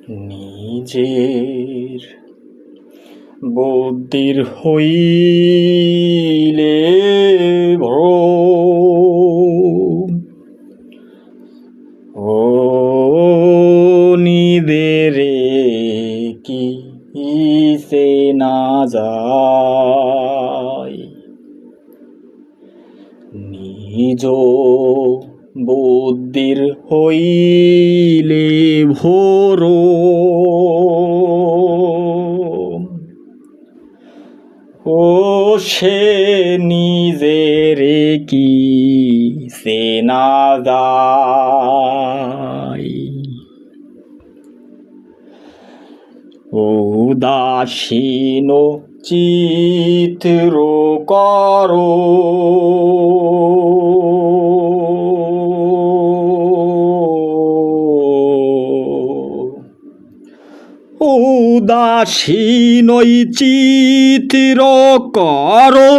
নিজের বুদ্ধির হইলে ভ্রম ও নিদেরে কি সে না যায় নিজ বুদ্ধির হইলে ভ্রম ও সে নিজেরে কি সে না যায় উদাসীন চিত্র করো উদাসীন চিত্র করো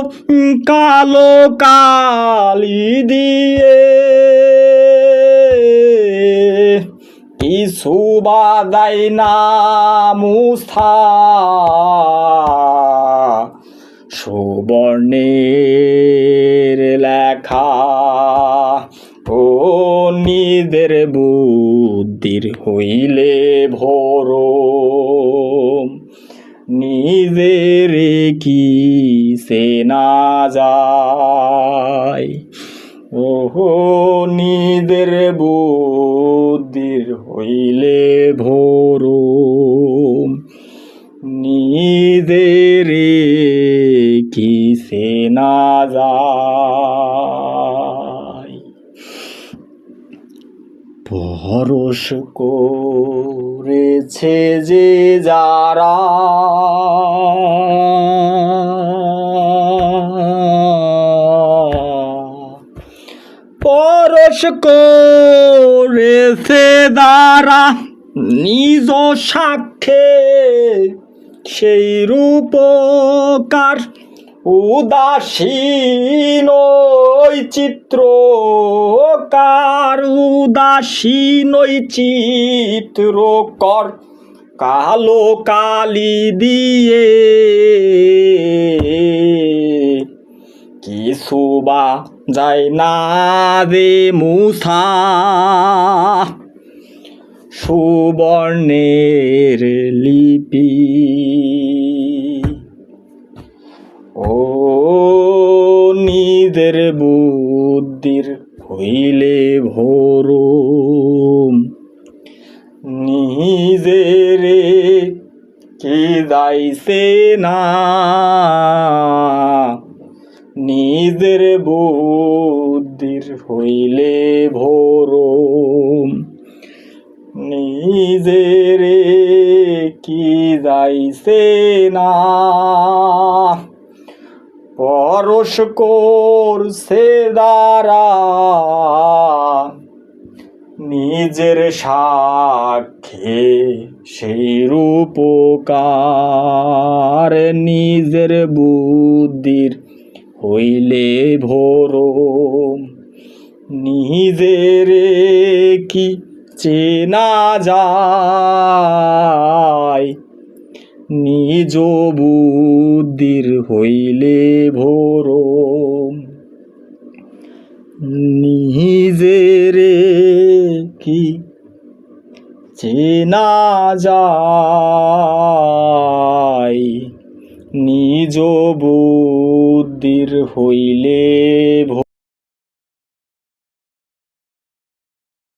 কালো কালি দিয়ে কিছু বাদাই না মুস্থা সুবর্ণের লেখা ও নিদের বুদ্ধির হইলে ভ্রম নিজের কি সে না যায় ওহো নিদের বুদ্ধির হইলে ভ্রম নিজের কি সে না যায় পরশ করেছে যে যারা পরশ করেছে দ্বারা নিজ সাক্ষ্যে সেই রূপকার উদাসীন চিত্রকার উদাসীন চিত্রকর কালো কালি দিয়ে কিছু বা যায় না রে মুসা সুবর্ণের লিপি ও নিজের বুদ্ধির হইলে ভ্রম নিজের কি যাইছে না নিজের বুদ্ধির হইলে ভ্রম নিজের কি যাইছে না পরশ করছে দ্বারা নিজের সাক্ষে সেই রূপকার নিজের বুদ্ধির হইলে ভ্রম নিজের কি চেনা যায় নিজ বুদ্ধির হইলে ভ্রম নিজের কি চেনা যায় নিজ বুদ্ধির হইলে